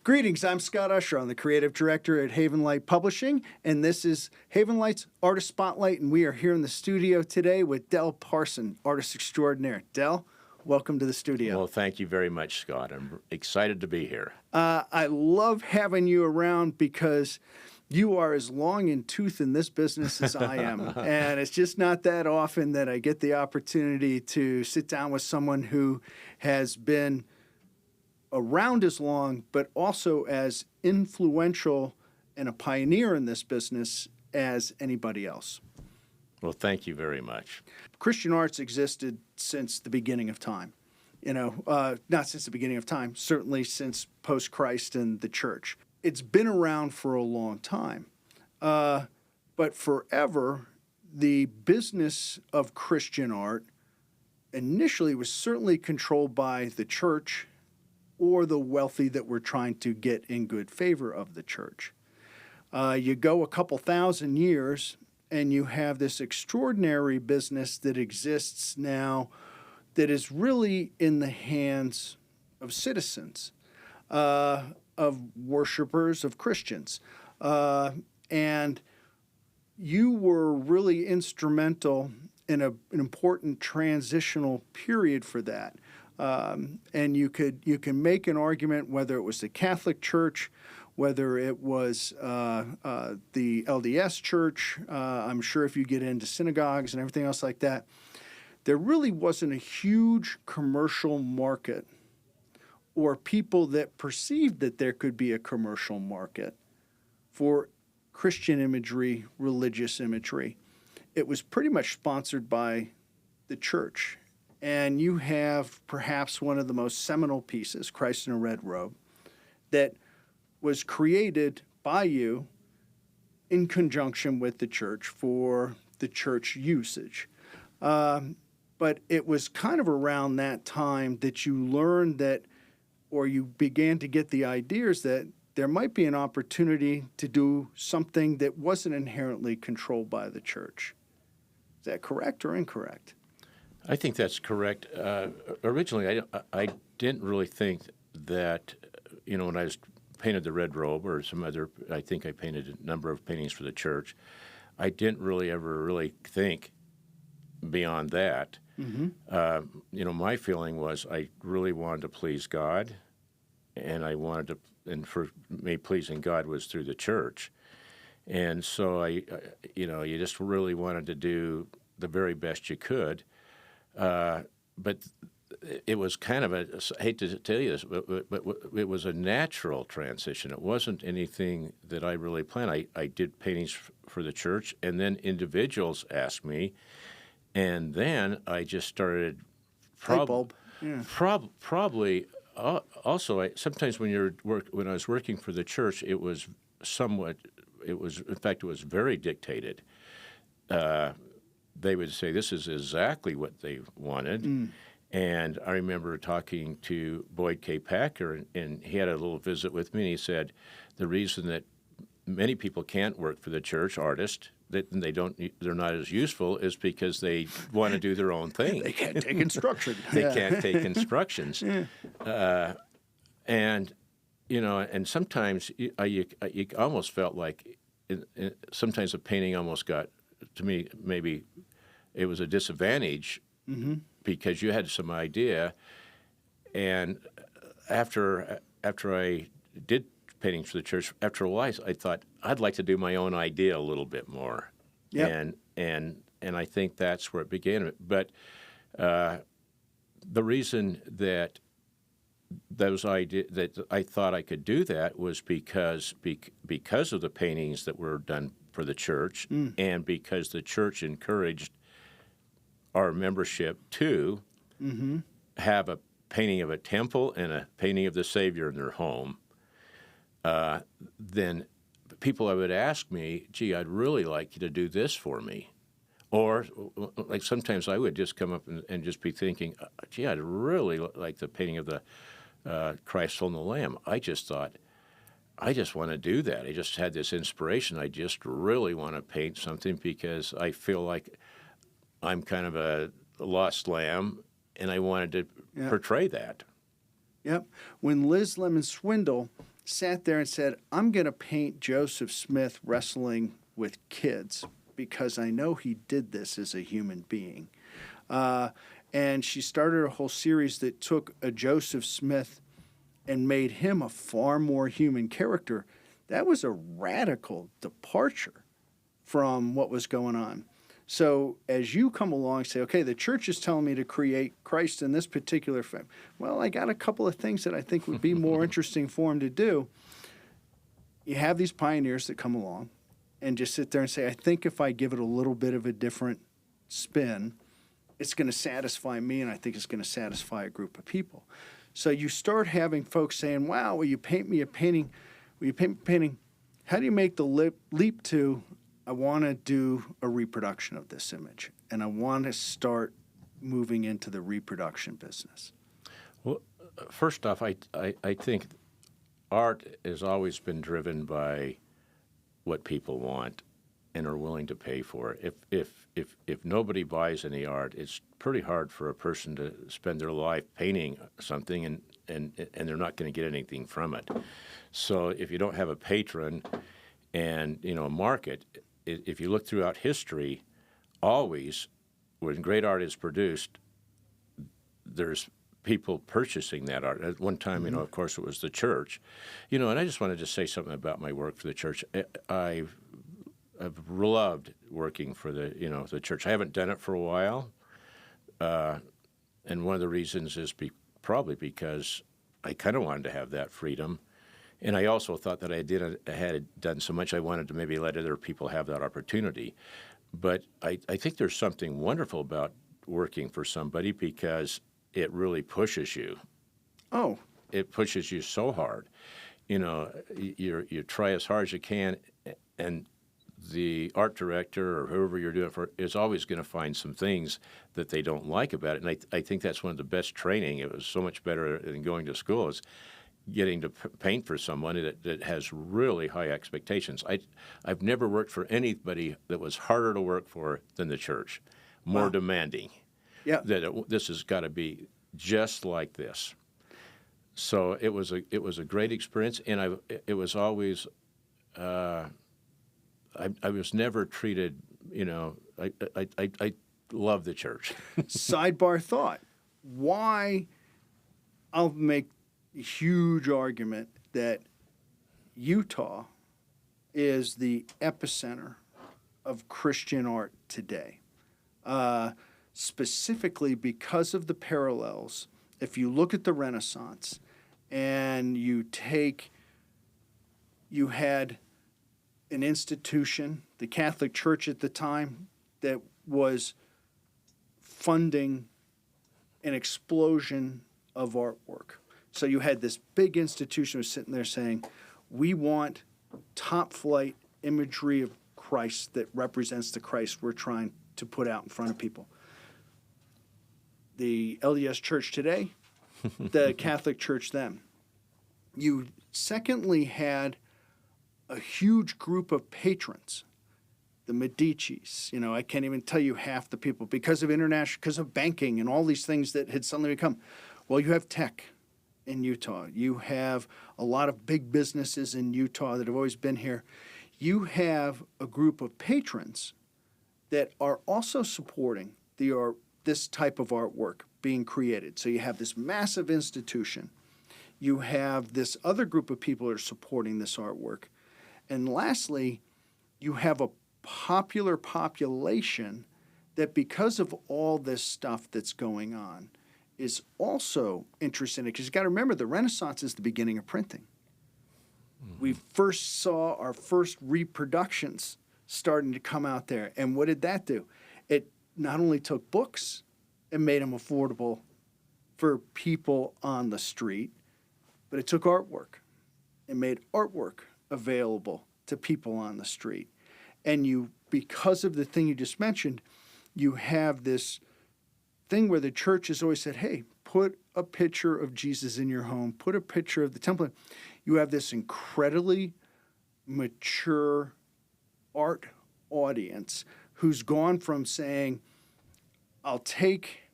Greetings, I'm Scott Usher. I'm the creative director at Havenlight Publishing, and this is Havenlight's Artist Spotlight, and we are here in the studio today with Del Parson, artist extraordinaire. Del, welcome to the studio. Well, thank you very much, Scott. I'm excited to be here. I love having you around because you are as long in tooth in this business as I am, and it's just not that often that I get the opportunity to sit down with someone who has been around as long, but also as influential and a pioneer in this business as anybody else. Well, thank you very much. Christian arts existed since the beginning of time. Not since the beginning of time, certainly since post-Christ and the church. It's been around for a long time. But forever, the business of Christian art initially was certainly controlled by the church or the wealthy that were trying to get in good favor of the church. You go a couple thousand years, and you have this extraordinary business that exists now that is really in the hands of citizens, of worshipers, of Christians. And you were really instrumental in an important transitional period for that. And you can make an argument whether it was the Catholic Church, whether it was the LDS Church. I'm sure if you get into synagogues and everything else like that, there really wasn't a huge commercial market or people that perceived that there could be a commercial market for Christian imagery, religious imagery. It was pretty much sponsored by the church. And you have perhaps one of the most seminal pieces, Christ in a Red Robe, that was created by you in conjunction with the church for the church usage. But it was kind of around that time that you learned that, or you began to get the ideas that there might be an opportunity to do something that wasn't inherently controlled by the church. Is that correct or incorrect? I think that's correct. Originally, I didn't really think that, when I painted the Red Robe or some other, I think I painted a number of paintings for the church, I didn't really ever think beyond that. Mm-hmm. My feeling was I really wanted to please God, and and for me, pleasing God was through the church. And so you just really wanted to do the very best you could. But it was kind of I hate to tell you this, but it was a natural transition. It wasn't anything that I really planned. I did paintings for the church, and then individuals asked me, and then I just started probably also sometimes when I was working for the church, it was very dictated. They would say this is exactly what they wanted. Mm. And I remember talking to Boyd K. Packer, and he had a little visit with me, and he said the reason that many people can't work for the church, artists, that they're not as useful is because they want to do their own thing. They can't take instruction. They can't take instructions. Yeah. And sometimes you almost felt like sometimes a painting almost got, to me, maybe it was a disadvantage. Mm-hmm. Because you had some idea, and after I did paintings for the church, after a while I thought I'd like to do my own idea a little bit more. Yep. And I think that's where it began. But the reason that I thought I could do that was because of the paintings that were done for the church, and because the church encouraged our membership to have a painting of a temple and a painting of the Savior in their home. Then people would ask me, gee, I'd really like you to do this for me. Or like sometimes I would just come up and just be thinking, gee, I'd really like the painting of the Christ on the Lamb. I just thought, I just want to do that. I just had this inspiration. I just really want to paint something because I feel like I'm kind of a lost lamb, and I wanted to portray that. Yep. When Liz Lemon Swindle sat there and said, I'm going to paint Joseph Smith wrestling with kids because I know he did this as a human being. And she started a whole series that took a Joseph Smith and made him a far more human character. That was a radical departure from what was going on. So as you come along and say, okay, the church is telling me to create Christ in this particular frame. Well, I got a couple of things that I think would be more interesting for him to do. You have these pioneers that come along and just sit there and say, I think if I give it a little bit of a different spin, it's going to satisfy me, and I think it's going to satisfy a group of people. So you start having folks saying, wow, will you paint me a painting? Will you paint me a painting? How do you make the leap to, I want to do a reproduction of this image, and I want to start moving into the reproduction business? Well, first off, I think art has always been driven by what people want and are willing to pay for. If nobody buys any art, it's pretty hard for a person to spend their life painting something and they're not going to get anything from it. So if you don't have a patron and a market, if you look throughout history, always when great art is produced, there's people purchasing that art. At one time, of course, it was the church. And I just wanted to say something about my work for the church. I've loved working for the church. I haven't done it for a while, and one of the reasons is probably because I kind of wanted to have that freedom, and I also thought that I had done so much I wanted to maybe let other people have that opportunity. But I think there's something wonderful about working for somebody because it really pushes you. Oh. It pushes you so hard. You try as hard as you can, and the art director or whoever you're doing it for is always going to find some things that they don't like about it. And I think that's one of the best training. It was so much better than going to school is getting to paint for someone that has really high expectations. I've never worked for anybody that was harder to work for than the church, more demanding. Yeah. This has got to be just like this. So it was a great experience, and it was always. I was never treated, I love the church. Sidebar thought. Why? I'll make a huge argument that Utah is the epicenter of Christian art today. Specifically because of the parallels. If you look at the Renaissance and you had an institution, the Catholic Church at the time, that was funding an explosion of artwork. So you had this big institution was sitting there saying, we want top-flight imagery of Christ that represents the Christ we're trying to put out in front of people. The LDS Church today, the Catholic Church then. You secondly had a huge group of patrons, the Medicis. I can't even tell you half the people because of banking and all these things that had suddenly become. Well, you have tech in Utah. You have a lot of big businesses in Utah that have always been here. You have a group of patrons that are also supporting this type of artwork being created. So you have this massive institution. You have this other group of people that are supporting this artwork. And lastly, you have a popular population that because of all this stuff that's going on is also interested in it. Because you've got to remember, the Renaissance is the beginning of printing. Mm-hmm. We first saw our first reproductions starting to come out there. And what did that do? It not only took books and made them affordable for people on the street, but it took artwork and made artwork available to people on the street. And because of the thing you just mentioned, you have this thing where the church has always said, hey, put a picture of Jesus in your home, put a picture of the temple. You have this incredibly mature art audience who's gone from saying, I'll take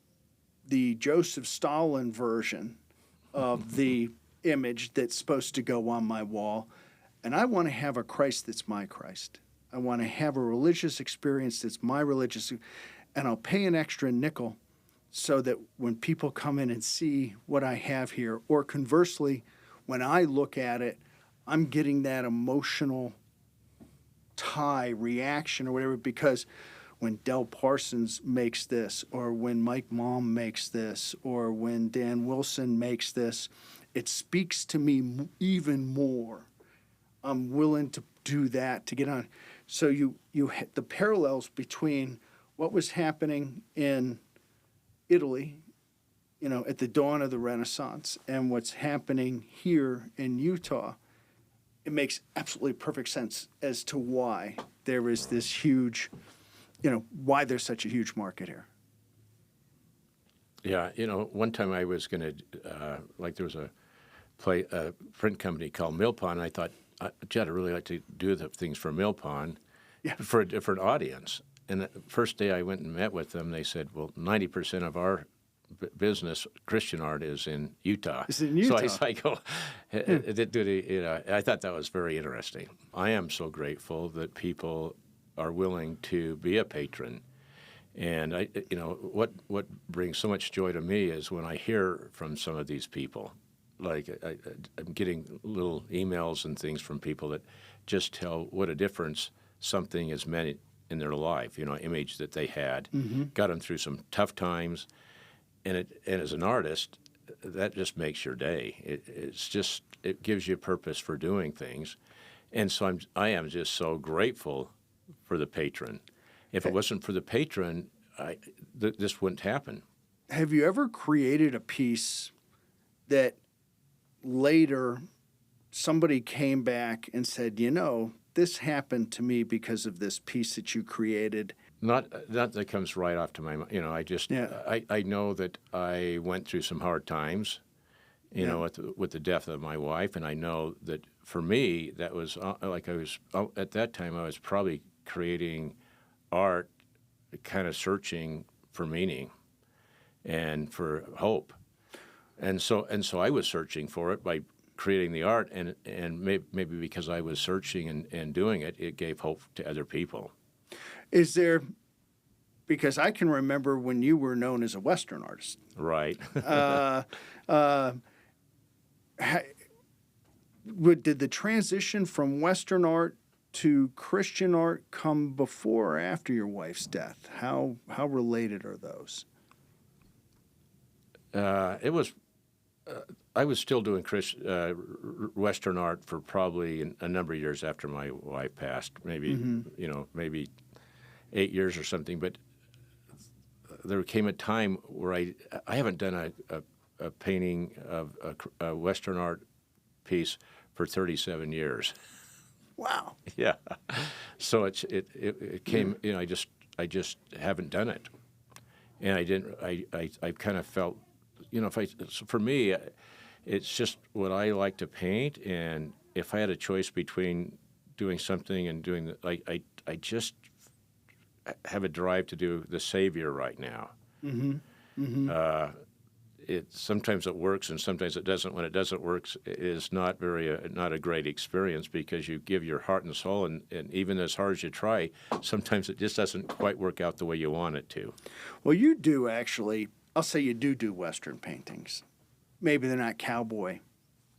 the Joseph Stalin version of the image that's supposed to go on my wall, and I want to have a Christ that's my Christ. I want to have a religious experience that's my religious, and I'll pay an extra nickel so that when people come in and see what I have here, or conversely, when I look at it, I'm getting that emotional tie reaction or whatever, because when Del Parsons makes this, or when Mike Malm makes this, or when Dan Wilson makes this, it speaks to me even more. I'm willing to do that to get on. So you the parallels between what was happening in Italy, at the dawn of the Renaissance, and what's happening here in Utah, it makes absolutely perfect sense as to why there is this huge, why there's such a huge market here. Yeah, one time I was going to, there was a print company called Mill Pond, and I thought, gee, I'd really like to do the things for Mill Pond for a different audience. And the first day I went and met with them, they said, well, 90% of our business, Christian art, is in Utah. It's in Utah. So I go, I thought that was very interesting. I am so grateful that people are willing to be a patron. And what brings so much joy to me is when I hear from some of these people. Like I'm getting little emails and things from people that just tell what a difference something has meant in their life. Image that they had, got them through some tough times, and as an artist, that just makes your day. It gives you a purpose for doing things, and so I am just so grateful for the patron. If it wasn't for the patron, this wouldn't happen. Have you ever created a piece that later somebody came back and said, this happened to me because of this piece that you created? Not that comes right off to my mind. I know that I went through some hard times, with the death of my wife, and I know that for me that was at that time I was probably creating art, kind of searching for meaning and for hope. And so I was searching for it by creating the art, and maybe because I was searching and doing it, it gave hope to other people. Is there, because I can remember when you were known as a Western artist. Right. Did the transition from Western art to Christian art come before or after your wife's death? How related are those? It was. I was still doing Western art for probably a number of years after my wife passed. Maybe maybe 8 years or something. But there came a time where I haven't done a painting of a Western art piece for 37 years. Wow. Yeah. So it came. I just haven't done it, and I didn't. I kind of felt. For me, it's just what I like to paint, and if I had a choice between doing something and doing I just have a drive to do the Savior right now. Sometimes it works, and sometimes it doesn't. When it doesn't work, it is not a great experience, because you give your heart and soul, and even as hard as you try, sometimes it just doesn't quite work out the way you want it to. Well, you do actually. I'll say you do Western paintings. Maybe they're not cowboy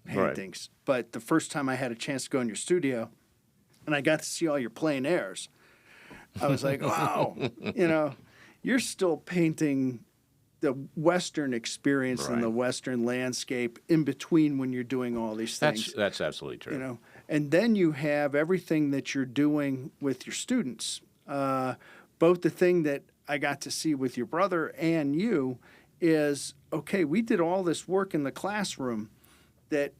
paintings, but the first time I had a chance to go in your studio and I got to see all your plein airs, I was like, wow, you're still painting the Western experience and the Western landscape in between when you're doing all these things. That's absolutely true. And then you have everything that you're doing with your students, both the thing that I got to see with your brother and you is, okay, we did all this work in the classroom that,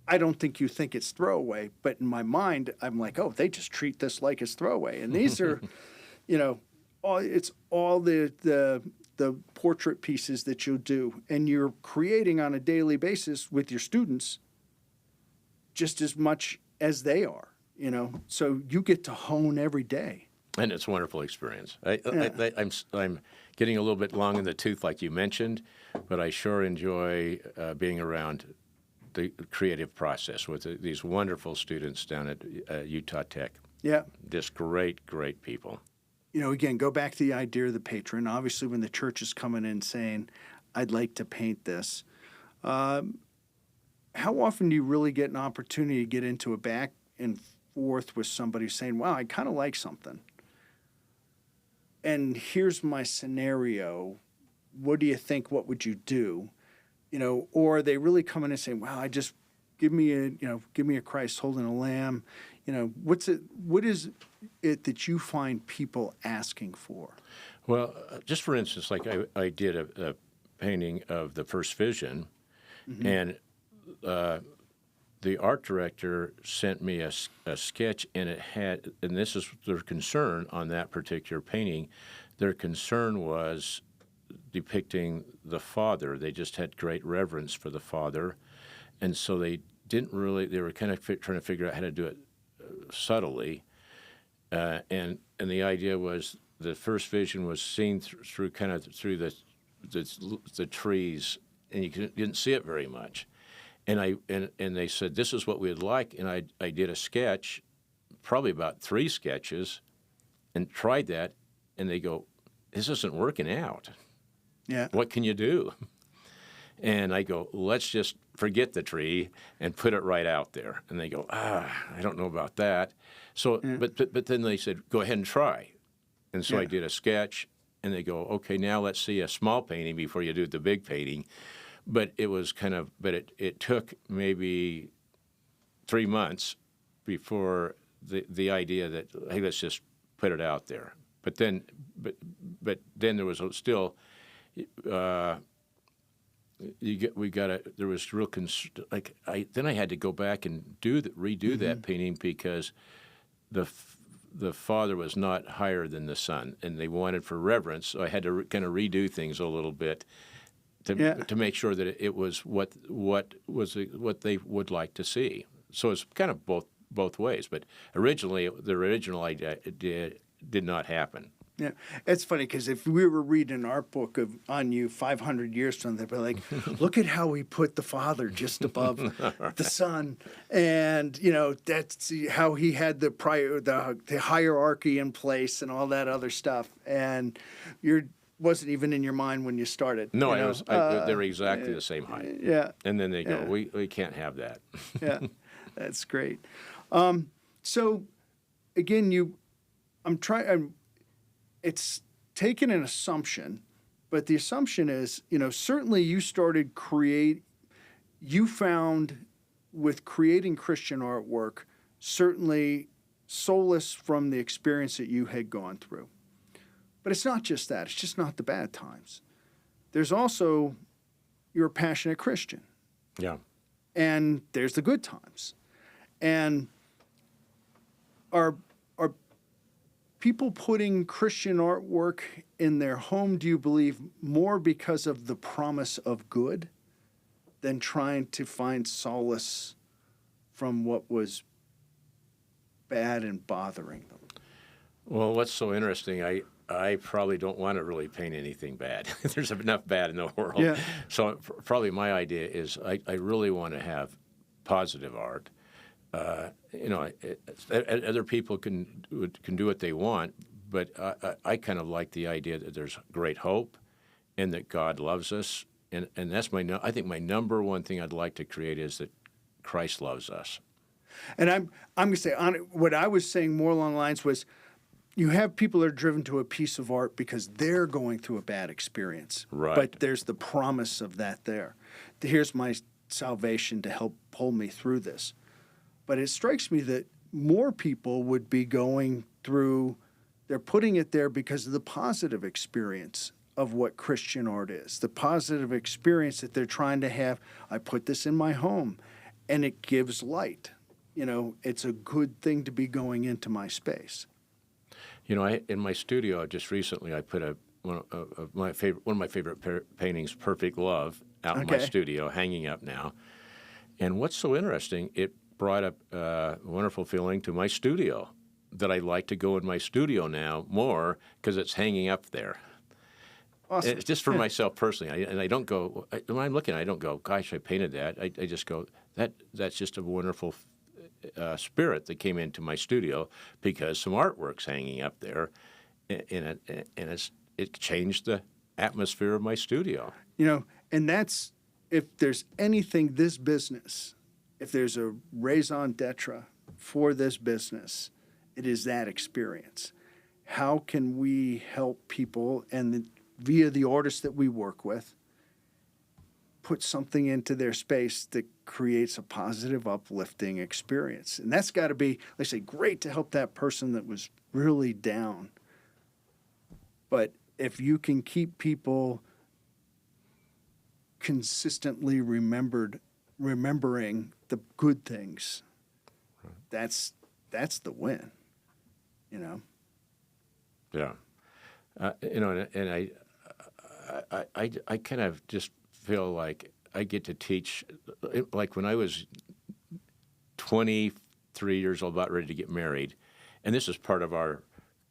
I don't think you think it's throwaway, but in my mind, I'm like, oh, they just treat this like it's throwaway. And these are, it's all the portrait pieces that you'll do, and you're creating on a daily basis with your students just as much as they are, so you get to hone every day. And it's a wonderful experience. I'm getting a little bit long in the tooth, like you mentioned, but I sure enjoy being around the creative process with these wonderful students down at Utah Tech. Yeah. Just great, great people. Again, go back to the idea of the patron. Obviously, when the church is coming in saying, I'd like to paint this, how often do you really get an opportunity to get into a back and forth with somebody saying, wow, I kind of like something? And here's my scenario. What do you think? What would you do? Or are they really coming in and saying, wow, give me a Christ holding a lamb. What is it that you find people asking for? Well, just for instance, like I did a painting of the First Vision, mm-hmm. and the art director sent me a sketch, and and this is their concern on that particular painting. Their concern was depicting the Father. They just had great reverence for the Father, and so they were kind of trying to figure out how to do it subtly, and the idea was the First Vision was seen through the trees, and you didn't see it very much. And they said, this is what we'd like, and I did a sketch, probably about 3 sketches, and tried that, and they go, this isn't working out. Yeah. What can you do? And I go, let's just forget the tree and put it right out there. And they go, I don't know about that. So, yeah. but then they said, go ahead and try. And so I did a sketch, and they go, okay, now let's see a small painting before you do the big painting. But it was it took maybe 3 months before the idea that, hey, let's just put it out there. But then there was still, there was real then I had to go back and redo mm-hmm. that painting because the Father was not higher than the Son, and they wanted for reverence, so I had to kind of redo things a little bit to make sure that it was what they would like to see. So it's kind of both ways. But originally, the original idea did not happen. Yeah, it's funny because if we were reading our book on you 500 years from now, they'd be like, look at how we put the Father just above the Son, and that's how he had the hierarchy in place and all that other stuff, and wasn't even in your mind when you started. No, they were exactly the same height. Yeah, and then they go, we can't have that. Yeah, that's great. So again, it's taken an assumption, but the assumption is, certainly you found with creating Christian artwork, certainly solace from the experience that you had gone through. But it's not just that. It's just not the bad times. There's also, you're a passionate Christian. Yeah. And there's the good times. And are people putting Christian artwork in their home, do you believe, more because of the promise of good than trying to find solace from what was bad and bothering them? Well, what's so interesting, I probably don't want to really paint anything bad. There's enough bad in the world. Yeah. So probably my idea is I really want to have positive art. Other people can do what they want, but I kind of like the idea that there's great hope and that God loves us. And that's I think my number one thing I'd like to create is that Christ loves us. And I'm going to say, what I was saying more along the lines was, you have people that are driven to a piece of art because they're going through a bad experience. Right. But there's the promise of that there. Here's my salvation to help pull me through this. But it strikes me that more people would be going through, they're putting it there because of the positive experience of what Christian art is, the positive experience that they're trying to have. I put this in my home, and it gives light. It's a good thing to be going into my space. In my studio just recently, I put one of my favorite paintings, "Perfect Love," out in my studio, hanging up now. And what's so interesting, it brought up a wonderful feeling to my studio that I'd like to go in my studio now more because it's hanging up there. Awesome. It's just for myself personally. And I don't go, when I'm looking, I don't go, gosh, I painted that. I just go, that's just a wonderful spirit that came into my studio because some artwork's hanging up there, and it changed the atmosphere of my studio. And that's, if there's anything this business, if there's a raison d'etre for this business, it is that experience. How can we help people, and via the artists that we work with, put something into their space that creates a positive, uplifting experience? And that's got to be, like I say, great to help that person that was really down. But if you can keep people consistently remembering the good things, that's the win. Yeah, and I kind of just feel like I get to teach. Like when I was 23 years old, about ready to get married, and this is part of our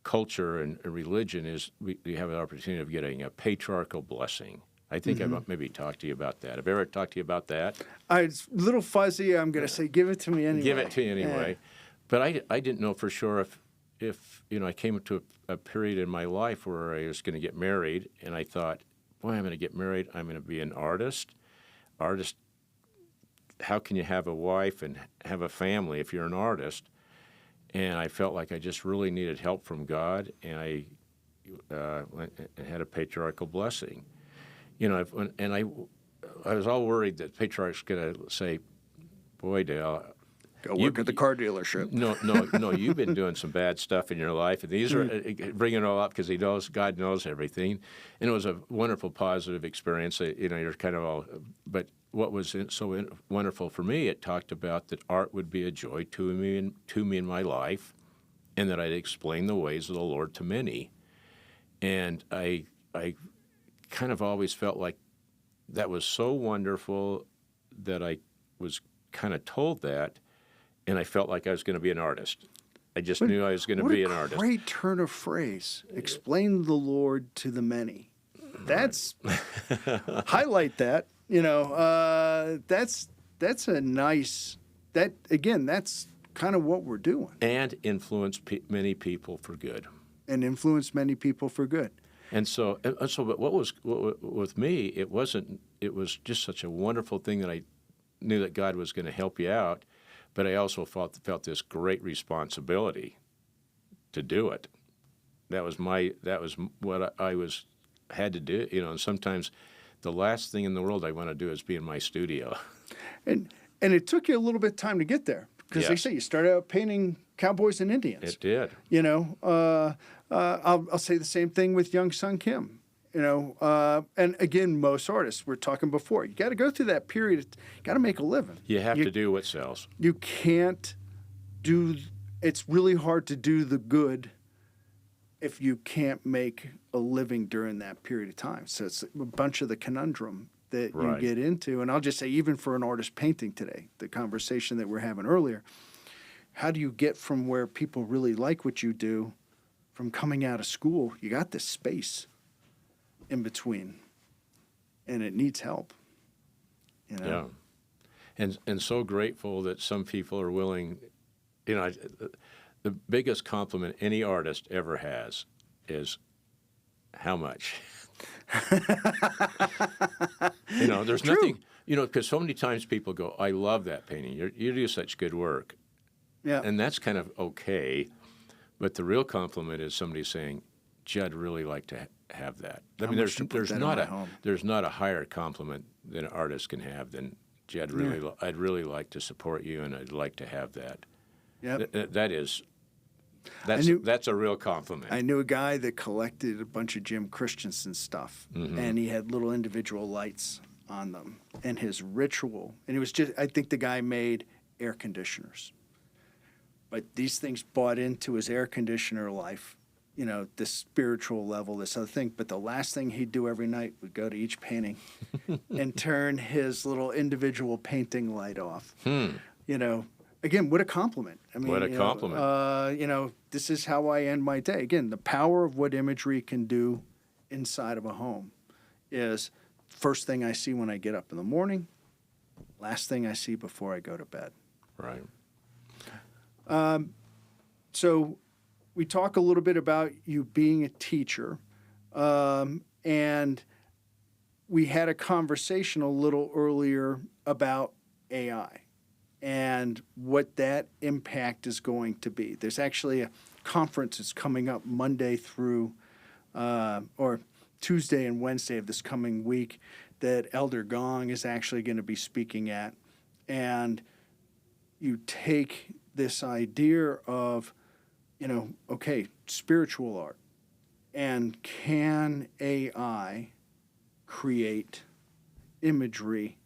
culture and religion, is we have an opportunity of getting a patriarchal blessing. I think I've maybe talked to you about that. Have I ever talked to you about that? It's a little fuzzy. I'm going to say give it to me anyway. Give it to you anyway. Yeah. But I didn't know for sure if I came to a period in my life where I was going to get married, and I thought, boy, I'm going to get married. I'm going to be an artist. How can you have a wife and have a family if you're an artist? And I felt like I just really needed help from God, and I had a patriarchal blessing. And I was all worried that Patriarch's going to say, boy, Dale, go work at the car dealership. No, you've been doing some bad stuff in your life. And these are bringing it all up because God knows everything. And it was a wonderful, positive experience. You're kind of all, but what was so wonderful for me, it talked about that art would be a joy to me in my life, and that I'd explain the ways of the Lord to many. And I kind of always felt like that was so wonderful that I was kind of told that, and I felt like I was going to be an artist. I just knew I was going to be an artist. What a great turn of phrase. Explain the Lord to the many. That's highlight that. That's a nice. That's kind of what we're doing. And influence many people for good. And so, but what was with me? It wasn't. It was just such a wonderful thing that I knew that God was going to help you out, but I also felt this great responsibility to do it. That was what I had to do. And sometimes the last thing in the world I want to do is be in my studio. And it took you a little bit of time to get there, because they say you started out painting cowboys and Indians. It did. I'll say the same thing with Young Sun Kim. And again, most artists, we're talking before, you got to go through that period. You got to make a living. You have to do what sells. You can't do. It's really hard to do the good if you can't make a living during that period of time. So it's a bunch of the conundrum that you get into. And I'll just say, even for an artist painting today, the conversation that we're having earlier, how do you get from where people really like what you do, from coming out of school? You got this space in between, and it needs help. Yeah, and so grateful that some people are willing. The biggest compliment any artist ever has is how much. There's True. nothing. Because so many times people go, "I love that painting. You do such good work." Yeah, and that's kind of okay, but the real compliment is somebody saying, "Gee, I'd really like to have that." I mean, there's not a higher compliment that an artist can have than, "Gee, I'd really like to support you, and I'd like to have that." Yep. That's a real compliment. I knew a guy that collected a bunch of Jim Christensen stuff, and he had little individual lights on them. And his ritual, and it was I think the guy made air conditioners. But these things bought into his air conditioner life, this spiritual level, this other thing. But the last thing he'd do every night would go to each painting and turn his little individual painting light off. Again, what a compliment. I mean, what a compliment. This is how I end my day. Again, the power of what imagery can do inside of a home is first thing I see when I get up in the morning, last thing I see before I go to bed. Right. So we talk a little bit about you being a teacher, and we had a conversation a little earlier about AI and what that impact is going to be. There's actually a conference that's coming up Monday through or Tuesday and Wednesday of this coming week that Elder Gong is actually going to be speaking at. And you take this idea of, okay, spiritual art, and can AI create imagery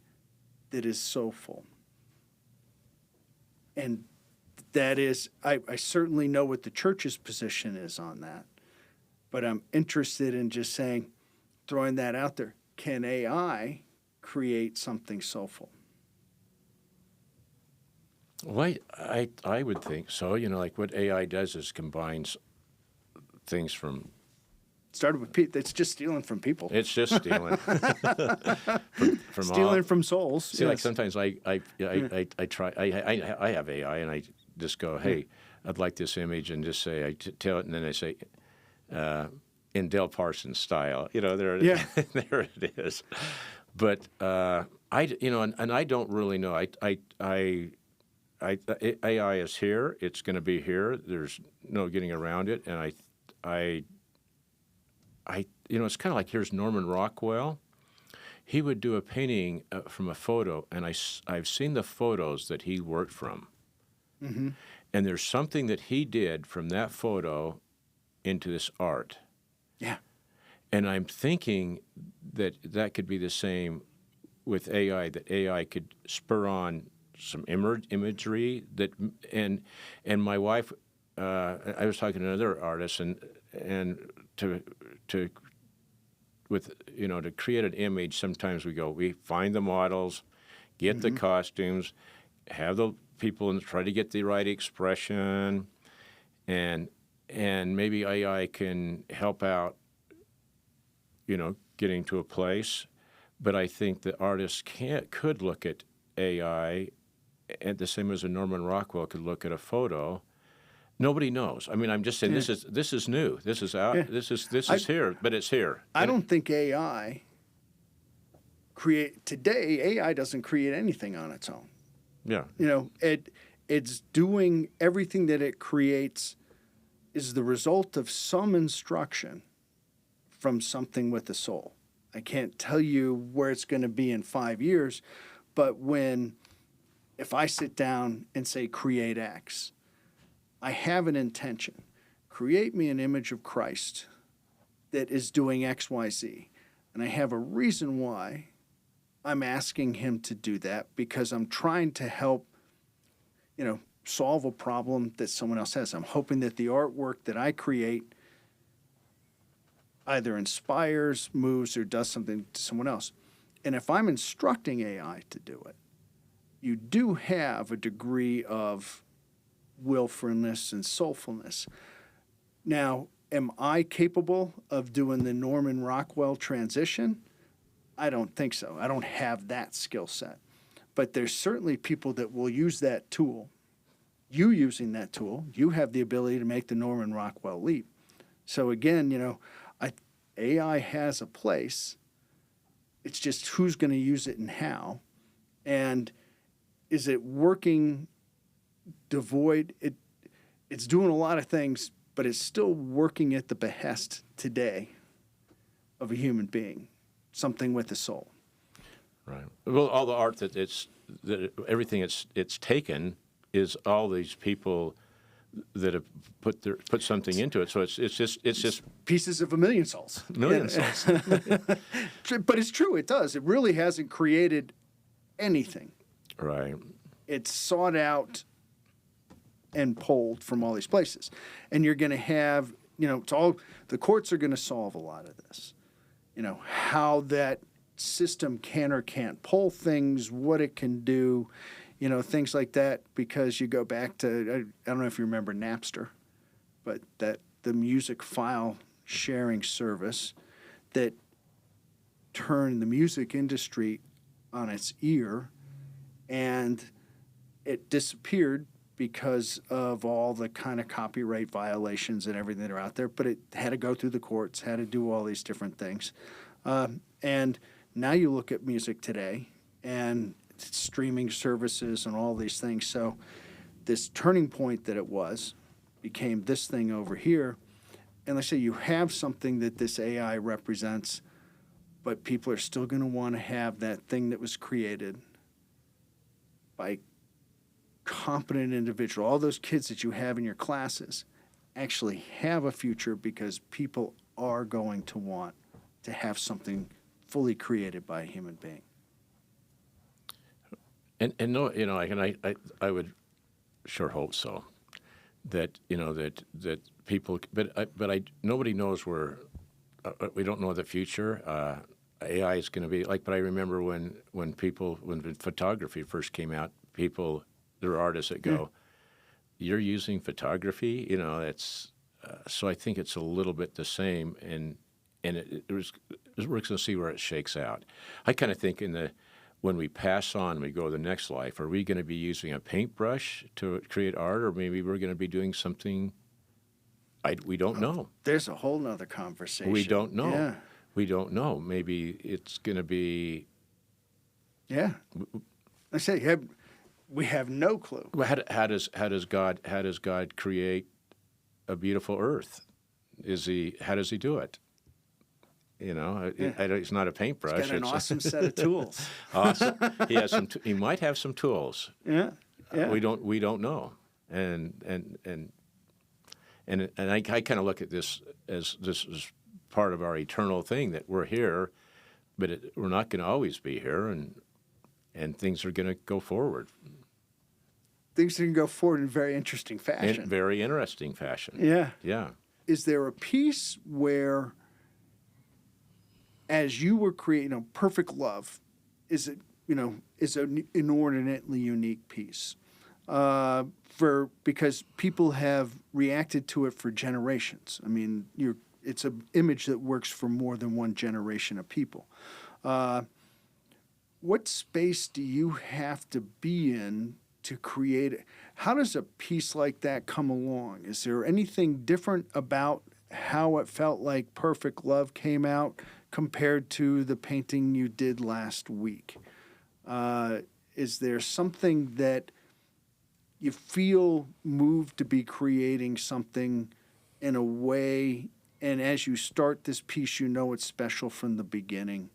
that is soulful? And that is, I certainly know what the church's position is on that, but I'm interested in just saying, throwing that out there, can AI create something soulful? Well, I would think so. Like what AI does is combines things from. Started with people. It's just stealing from people. It's just stealing from Stealing from souls. See, like sometimes I try. I have AI and I just go, hey, I'd like this image, and just say tell it, and then I say, in Del Parson style, there it is. But and I don't really know. AI is here. It's going to be here. There's no getting around it. And it's kind of like, here's Norman Rockwell. He would do a painting from a photo, and I've seen the photos that he worked from. Mm-hmm. And there's something that he did from that photo into this art. Yeah. And I'm thinking that could be the same with AI, that AI could spur on some imagery that, and my wife, I was talking to another artist, and to create an image, sometimes we find the models, get the costumes, have the people, and try to get the right expression, and maybe AI can help out, getting to a place. But I think the artists could look at AI, and the same as a Norman Rockwell could look at a photo. Nobody knows. I mean, I'm just saying this is new. This is out. Yeah. This is here, but it's here. I don't think AI AI doesn't create anything on its own. Yeah. It's doing everything that it creates is the result of some instruction from something with a soul. I can't tell you where it's going to be in 5 years, but if I sit down and say create X, I have an intention. Create me an image of Christ that is doing X, Y, Z. And I have a reason why I'm asking him to do that, because I'm trying to help, solve a problem that someone else has. I'm hoping that the artwork that I create either inspires, moves, or does something to someone else. And if I'm instructing AI to do it, you do have a degree of willfulness and soulfulness. Now, am I capable of doing the Norman Rockwell transition? I don't think so. I don't have that skill set. But there's certainly people that will use that tool. You using that tool, you have the ability to make the Norman Rockwell leap. So again, AI has a place. It's just who's going to use it and how. And is it working devoid? It's doing a lot of things, but it's still working at the behest today of a human being, something with a soul. Right. Well, all the art everything it's taken is all these people that have put something into it. So it's just pieces of a million souls. Souls. But it's true. It does. It really hasn't created anything. Right. It's sought out and pulled from all these places, and you're going to have, the courts are going to solve a lot of this. How that system can or can't pull things, what it can do, things like that. Because you go back to, I don't know if you remember Napster, but the music file sharing service that turned the music industry on its ear, and it disappeared because of all the kind of copyright violations and everything that are out there. But it had to go through the courts, had to do all these different things. And now you look at music today and streaming services and all these things. So this turning point that it was became this thing over here. And let's say you have something that this AI represents, but people are still going to want to have that thing that was created by competent individual. All those kids that you have in your classes actually have a future because people are going to want to have something fully created by a human being. And no, I would sure hope so. That that people, but nobody knows where. We don't know the future. AI is going to be like. But I remember when photography first came out, there are artists that go, "You're using photography," That's so. I think it's a little bit the same, and we're going to see where it shakes out. I kind of think when we pass on, we go to the next life, are we going to be using a paintbrush to create art, or maybe we're going to be doing something? We don't know. There's a whole nother conversation. We don't know. Yeah. We don't know. Maybe it's going to be. Yeah. I say we have no clue. Well, how does God create a beautiful earth? How does he do it? It's not a paintbrush. He's got an awesome set of tools. Awesome. He has some. He might have some tools. Yeah. We don't know. And I kind of look at this as part of our eternal thing, that we're here, but we're not going to always be here, and things are going to go forward. Things can go forward in very interesting fashion. In very interesting fashion. Yeah. Yeah. Is there a piece where, as you were creating perfect love, is an inordinately unique piece? Because people have reacted to it for generations. I mean, it's an image that works for more than one generation of people. What space do you have to be in to create it? How does a piece like that come along? Is there anything different about how it felt like Perfect Love came out compared to the painting you did last week? Is there something that you feel moved to be creating something in a way, and as you start this piece, it's special from the beginning?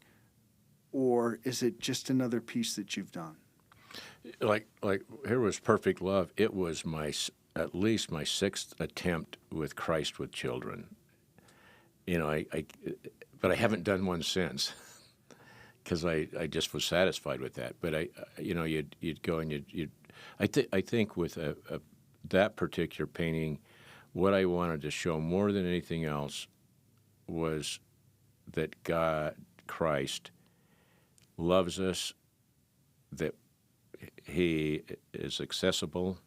Or is it just another piece that you've done? Like here was Perfect Love. It was at least my sixth attempt with Christ with children. But I haven't done one since because I just was satisfied with that. But you'd go and I think with that particular painting, what I wanted to show more than anything else was that God, Christ, loves us, that he is accessible,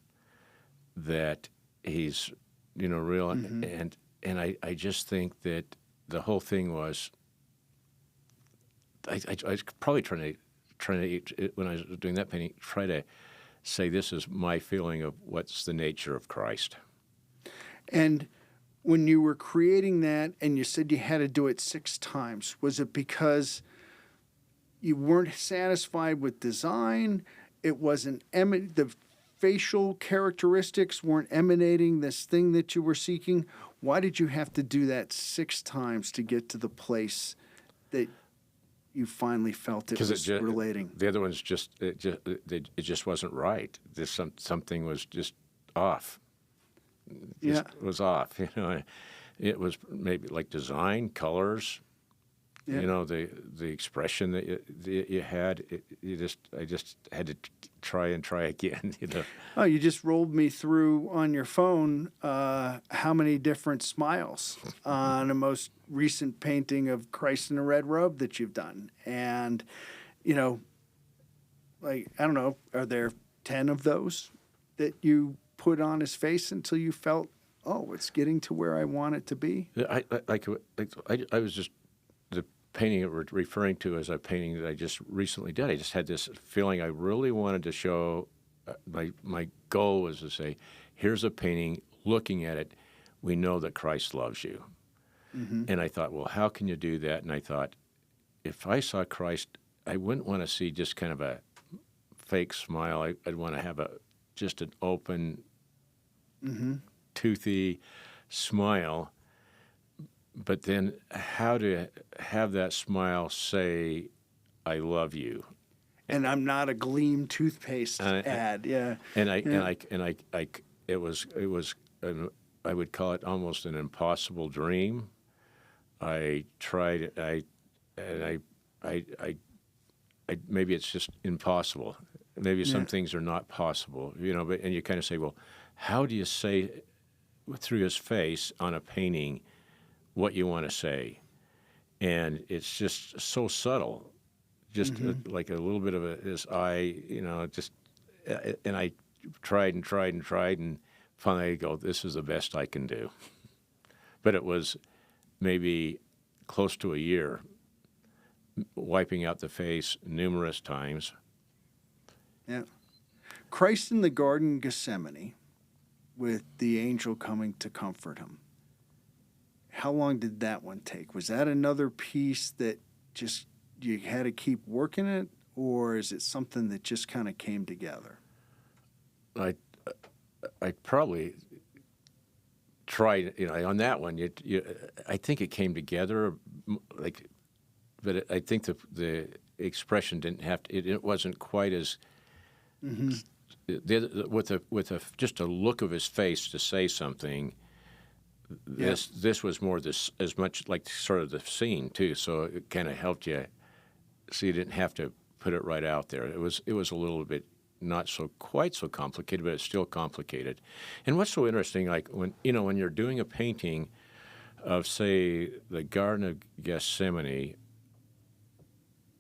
that he's real, and I just think that the whole thing was. I was probably trying to when I was doing that painting, try to say this is my feeling of what's the nature of Christ. And when you were creating that, and you said you had to do it 6 times, was it because you weren't satisfied with design? It wasn't the facial characteristics weren't emanating this thing that you were seeking? Why did you have to do that 6 times to get to the place that you finally felt it was relating? The other ones it just wasn't right. Something was just off. It was off. It was maybe like design, colors. Yeah. The expression that you had. I just had to try again. Oh, you just rolled me through on your phone how many different smiles on a most recent painting of Christ in a Red Robe that you've done, and I don't know, are there 10 of those that you put on his face until you felt, oh, it's getting to where I want it to be? I was just the painting that we're referring to is a painting that I just recently did. I just had this feeling I really wanted to show. My goal was to say, here's a painting. Looking at it, we know that Christ loves you. Mm-hmm. And I thought, well, how can you do that? And I thought, if I saw Christ, I wouldn't want to see just kind of a fake smile. I'd want to have just an open, Mm-hmm. toothy smile. But then how to have that smile say, I love you. And I'm not a Gleam toothpaste ad. Yeah. It was I would call it almost an impossible dream. I tried. Maybe it's just impossible. Maybe some things are not possible. But and you kind of say, well, how do you say through his face on a painting what you want to say? And it's just so subtle. Just like a little bit of his eye, and I tried and tried and tried, and finally I go, this is the best I can do. But it was maybe close to a year, wiping out the face numerous times. Yeah. Christ in the Garden of Gethsemane with the angel coming to comfort him. How long did that one take? Was that another piece that just you had to keep working it, or is it something that just kind of came together? I probably tried, on that one. I think it came together, but I think the expression didn't have to. It wasn't quite as with just a look of his face to say something. This was more as much like sort of the scene too. So it kind of helped you. So you didn't have to put it right out there. It was a little bit not quite so complicated, but it's still complicated. And what's so interesting, like when you're doing a painting of, say, the Garden of Gethsemane,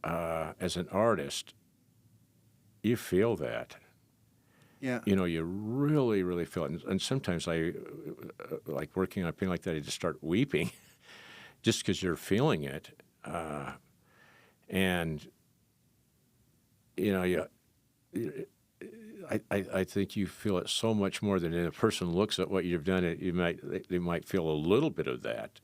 as an artist, you feel that. Yeah. You really, really feel it. And sometimes I, like working on a painting like that, I just start weeping just because you're feeling it. And I think you feel it so much more than if a person looks at what you've done. They might feel a little bit of that,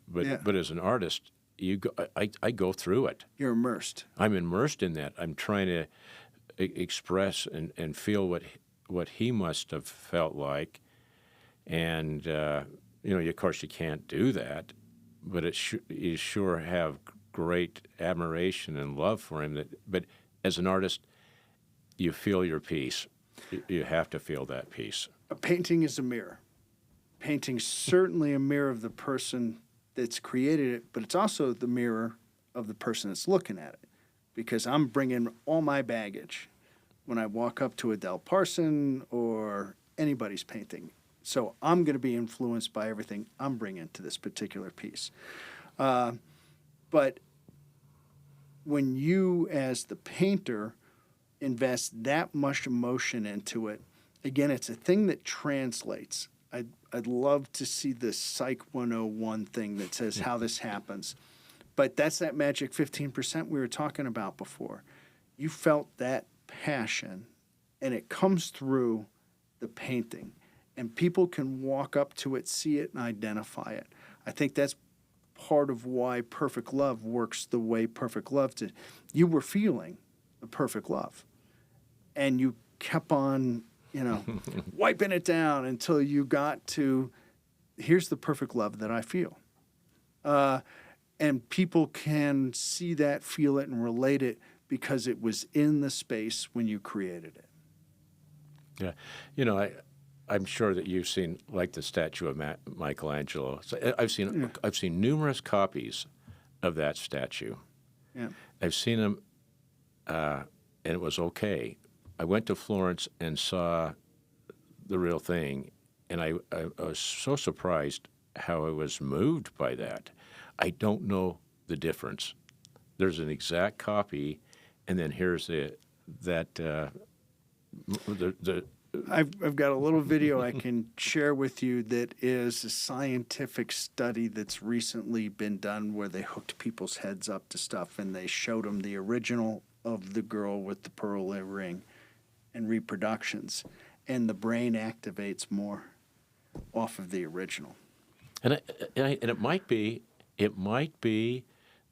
but as an artist, I go through it. You're immersed. I'm immersed in that. I'm trying to express and feel what he must have felt like, and of course you can't do that, but you sure have great admiration and love for him. But as an artist, you feel your piece. You have to feel that piece. A painting is a mirror. Painting's certainly a mirror of the person that's created it, but it's also the mirror of the person that's looking at it. Because I'm bringing all my baggage when I walk up to a Parson or anybody's painting. So I'm going to be influenced by everything I'm bringing to this particular piece. But when you, as the painter, invest that much emotion into it, again, it's a thing that translates. I'd love to see the Psych 101 thing that says how this happens. But that's that magic 15% we were talking about before. You felt that passion, and it comes through the painting. And people can walk up to it, see it, and identify it. I think that's part of why Perfect Love works the way Perfect Love did. You were feeling the perfect love, and you kept on, wiping it down until you got to, here's the perfect love that I feel. And people can see that, feel it, and relate it because it was in the space when you created it. Yeah. I'm sure that you've seen, like, the statue of Michelangelo. So I've seen numerous copies of that statue. Yeah. I've seen them, and it was okay. I went to Florence and saw the real thing, and I was so surprised how I was moved by that. I don't know the difference. There's an exact copy, and then here's the I've got a little video I can share with you that is a scientific study that's recently been done where they hooked people's heads up to stuff and they showed them the original of the girl with the pearl earring and reproductions, and the brain activates more off of the original. And it might be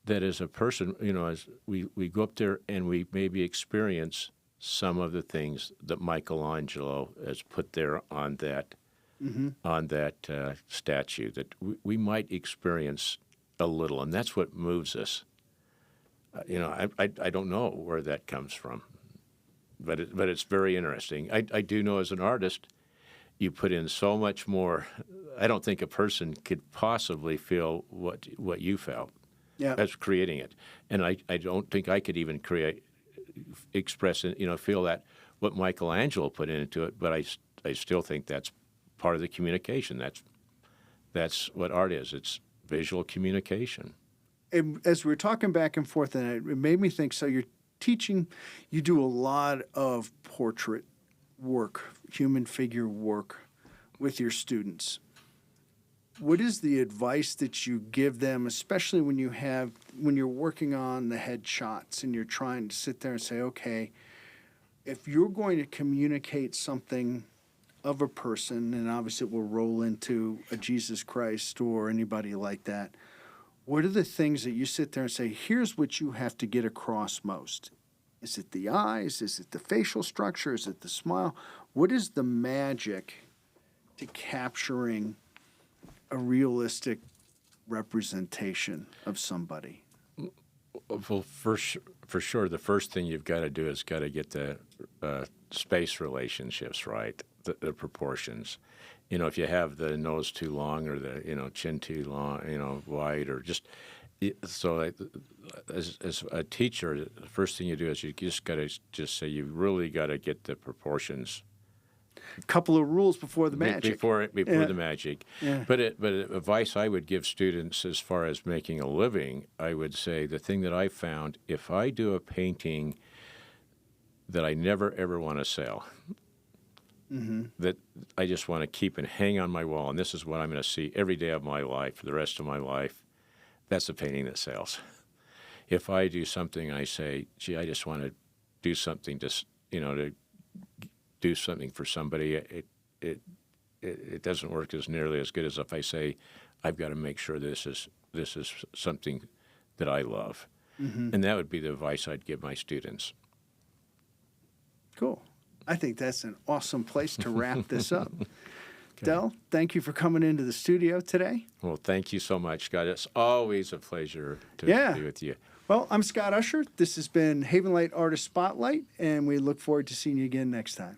that as a person, as we go up there and we maybe experience some of the things that Michelangelo has put there on that statue, that we might experience a little, and that's what moves us. I don't know where that comes from, but it's very interesting. I do know as an artist, you put in so much more. I don't think a person could possibly feel what you felt. Yeah. As creating it, and I don't think I could even express it, feel that what Michelangelo put into it. But I still think that's part of the communication. That's what art is. It's visual communication. And as we were talking back and forth, and it made me think, so you're teaching, you do a lot of portrait work, human figure work with your students. What is the advice that you give them, especially when you're working on the headshots and you're trying to sit there and say, okay, if you're going to communicate something of a person, and obviously it will roll into a Jesus Christ or anybody like that, what are the things that you sit there and say, here's what you have to get across most? Is it the eyes? Is it the facial structure? Is it the smile? What is the magic to capturing a realistic representation of somebody? Well, for sure, the first thing you've got to do is got to get the space relationships right, the proportions. If you have the nose too long or the chin too long, wide, or just so. As a teacher, the first thing you do is you just got to just say you really got to get the proportions. A couple of rules before the magic. Before the magic. Yeah. But advice I would give students as far as making a living, I would say the thing that I found, if I do a painting that I never ever want to sell, that I just want to keep and hang on my wall, and this is what I'm going to see every day of my life for the rest of my life, that's a painting that sells. If I do something, I say, gee, I just want to do something to do something for somebody, it doesn't work as nearly as good as if I say, I've got to make sure this is something that I love. And that would be the advice I'd give my students. Cool. I think that's an awesome place to wrap this up. Okay. Del, thank you for coming into the studio today. Well, thank you so much, Scott. It's always a pleasure to be with you. Well, I'm Scott Usher. This has been Havenlight Artist Spotlight, and we look forward to seeing you again next time.